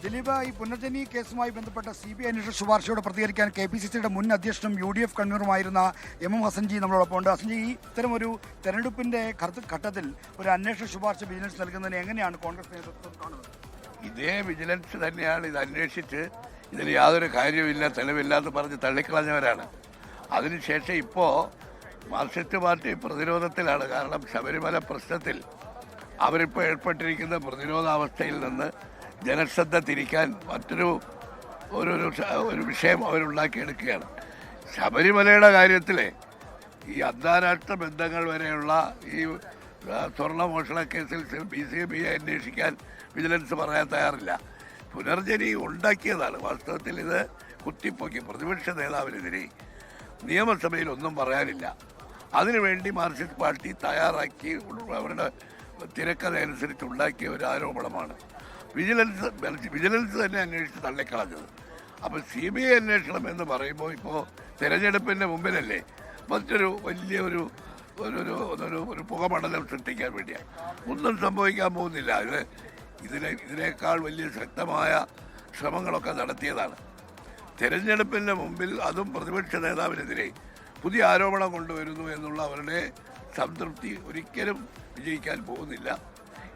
ദിലീപ്, ഈ പുനർജനി കേസുമായി ബന്ധപ്പെട്ട CBI അന്വേഷണ ശുപാർശയോട് പ്രതികരിക്കാൻ KPCCയുടെ മുൻ അധ്യക്ഷനും UDF കൺവീനറുമായിരുന്ന MM ഹസൻജി നമ്മളോടൊപ്പം ഉണ്ട്. ഹസൻജി, ഇത്തരമൊരു തെരഞ്ഞെടുപ്പിന്റെ ഘട്ടത്തിൽ ഒരു അന്വേഷണ ശുപാർശ വിജിലൻസ് നൽകുന്നതിന് എങ്ങനെയാണ് കോൺഗ്രസ് നേതൃത്വം കാണുന്നത്? ഇതേ വിജിലൻസ് തന്നെയാണ് ഇത് അന്വേഷിച്ച് ഇതിന് യാതൊരു കാര്യമില്ല, തെളിവില്ല എന്ന് പറഞ്ഞ് തള്ളിക്കളഞ്ഞവരാണ്. അതിനുശേഷം ഇപ്പോൾ മാർക്സിസ്റ്റ് പാർട്ടി പ്രതിരോധത്തിലാണ്. കാരണം ശബരിമല പ്രശ്നത്തിൽ അവരിപ്പോൾ ഏർപ്പെട്ടിരിക്കുന്ന പ്രതിരോധാവസ്ഥയിൽ നിന്ന് ജനശ്രദ്ധ തിരിക്കാൻ മറ്റൊരു ഒരു വിഷയം അവരുണ്ടാക്കിയെടുക്കുകയാണ്. ശബരിമലയുടെ കാര്യത്തിൽ ഈ അന്താരാഷ്ട്ര ബന്ധങ്ങൾ വരെയുള്ള ഈ സ്വർണ്ണമോഷണ കേസിൽ CBI അന്വേഷിക്കാൻ വിജിലൻസ് പറയാൻ തയ്യാറില്ല. പുനർജനി ഉണ്ടാക്കിയതാണ്. വാസ്തവത്തിൽ ഇത് കുത്തിപ്പൊക്കി പ്രതിപക്ഷ നേതാവിനെതിരെ നിയമസഭയിൽ ഒന്നും പറയാനില്ല. അതിനുവേണ്ടി മാർക്സിസ്റ്റ് പാർട്ടി തയ്യാറാക്കി അവരുടെ തിരക്കഥയനുസരിച്ച് ഉണ്ടാക്കിയ ഒരു ആരോപണമാണ് വിജിലൻസ് തന്നെ അന്വേഷിച്ച് തള്ളിക്കളഞ്ഞത്. അപ്പോൾ CBI അന്വേഷണം എന്ന് പറയുമ്പോൾ ഇപ്പോൾ തിരഞ്ഞെടുപ്പിൻ്റെ മുമ്പിലല്ലേ മറ്റൊരു വലിയ ഒരു പുകമണ്ഡലം സൃഷ്ടിക്കാൻ വേണ്ടിയാണ്. ഒന്നും സംഭവിക്കാൻ പോകുന്നില്ല. ഇതിനേക്കാൾ വലിയ ശക്തമായ ശ്രമങ്ങളൊക്കെ നടത്തിയതാണ്. തിരഞ്ഞെടുപ്പിൻ്റെ മുമ്പിൽ അതും പ്രതിപക്ഷ നേതാവിനെതിരെ പുതിയ ആരോപണം കൊണ്ടുവരുന്നു എന്നുള്ള അവരുടെ സംതൃപ്തി ഒരിക്കലും വിജയിക്കാൻ പോകുന്നില്ല.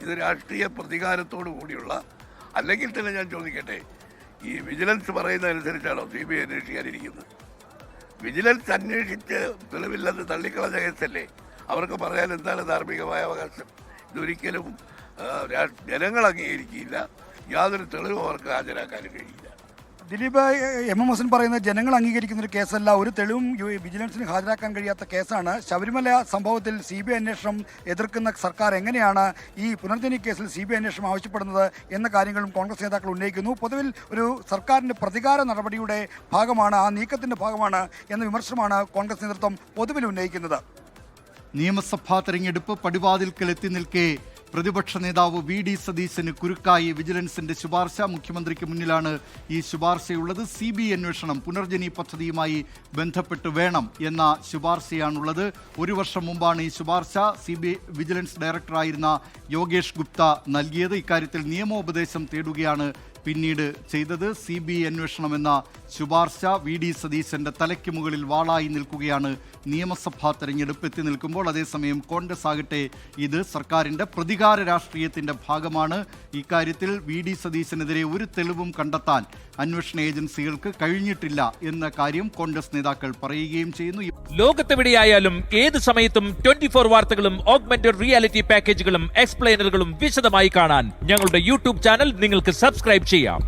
ഇത് രാഷ്ട്രീയ പ്രതികാരത്തോടു കൂടിയുള്ള, അല്ലെങ്കിൽ തന്നെ ഞാൻ ചോദിക്കട്ടെ, ഈ വിജിലൻസ് പറയുന്നതനുസരിച്ചാണോ CBI അന്വേഷിക്കാനിരിക്കുന്നത്? വിജിലൻസ് അന്വേഷിച്ച് തെളിവില്ലെന്ന് തള്ളിക്കളഞ്ഞ കേസല്ലേ? അവർക്ക് പറയാൻ എന്താണ് ധാർമ്മികമായ അവകാശം? ഇതൊരിക്കലും ജനങ്ങൾ അംഗീകരിക്കില്ല. യാതൊരു തെളിവും അവർക്ക് ഹാജരാക്കാനും കഴിയില്ല. ദിലീപ്, MM ഹസൻ പറയുന്നത് ജനങ്ങൾ അംഗീകരിക്കുന്ന ഒരു കേസല്ല, ഒരു തെളിവും വിജിലൻസിന് ഹാജരാക്കാൻ കഴിയാത്ത കേസാണ്. ശബരിമല സംഭവത്തിൽ CBI അന്വേഷണം എതിർക്കുന്ന സർക്കാർ എങ്ങനെയാണ് ഈ പുനർജനി കേസിൽ CBI അന്വേഷണം ആവശ്യപ്പെടുന്നത് എന്ന കാര്യങ്ങളും കോൺഗ്രസ് നേതാക്കൾ ഉന്നയിക്കുന്നു. പൊതുവിൽ ഒരു സർക്കാരിൻ്റെ പ്രതികാര നടപടിയുടെ ഭാഗമാണ്, ആ നീക്കത്തിൻ്റെ ഭാഗമാണ് എന്ന വിമർശനമാണ് കോൺഗ്രസ് നേതൃത്വം പൊതുവിൽ ഉന്നയിക്കുന്നത്. നിയമസഭാ തെരഞ്ഞെടുപ്പ് പടിവാതിൽക്കൽ എത്തി നിൽക്കെ പ്രതിപക്ഷ നേതാവ് VD സതീശന് കുരുക്കായി വിജിലൻസിന്റെ ശുപാർശ. മുഖ്യമന്ത്രിക്ക് മുന്നിലാണ് ഈ ശുപാർശയുള്ളത്. CBI അന്വേഷണം പുനർജനി പദ്ധതിയുമായി ബന്ധപ്പെട്ട് വേണം എന്ന ശുപാർശയാണുള്ളത്. ഒരു വർഷം മുമ്പാണ് ഈ ശുപാർശ CBI വിജിലൻസ് ഡയറക്ടറായിരുന്ന യോഗേഷ് ഗുപ്ത നൽകിയത്. ഇക്കാര്യത്തിൽ നിയമോപദേശം തേടുകയാണ് പിന്നീട് ചെയ്തത്. CBI അന്വേഷണം എന്ന ശുപാർശ VD സതീശന്റെ തലയ്ക്ക് മുകളിൽ വാളായി നിൽക്കുകയാണ് നിയമസഭാ തെരഞ്ഞെടുപ്പ് എത്തി നിൽക്കുമ്പോൾ. അതേസമയം കോൺഗ്രസ് ആകട്ടെ ഇത് സർക്കാരിൻ്റെ പ്രതികാര രാഷ്ട്രീയത്തിൻ്റെ ഭാഗമാണ്. ഇക്കാര്യത്തിൽ VD സതീശനെതിരെ ഒരു തെളിവും കണ്ടെത്താൻ അന്വേഷണ ഏജൻസികൾക്ക് കഴിഞ്ഞിട്ടില്ല എന്ന കാര്യം കോൺഗ്രസ് നേതാക്കൾ പറയുകയും ചെയ്യുന്നു. ലോകത്തെവിടെയായാലും ഏത് സമയത്തും 24 വാർത്തകളും ഓഗ്മെന്റഡ് റിയാലിറ്റി പാക്കേജുകളും എക്സ്പ്ലെയിനറുകളും വിശദമായി കാണാൻ ഞങ്ങളുടെ YouTube ചാനൽ നിങ്ങൾക്ക് സബ്സ്ക്രൈബ് ചെയ്യാം.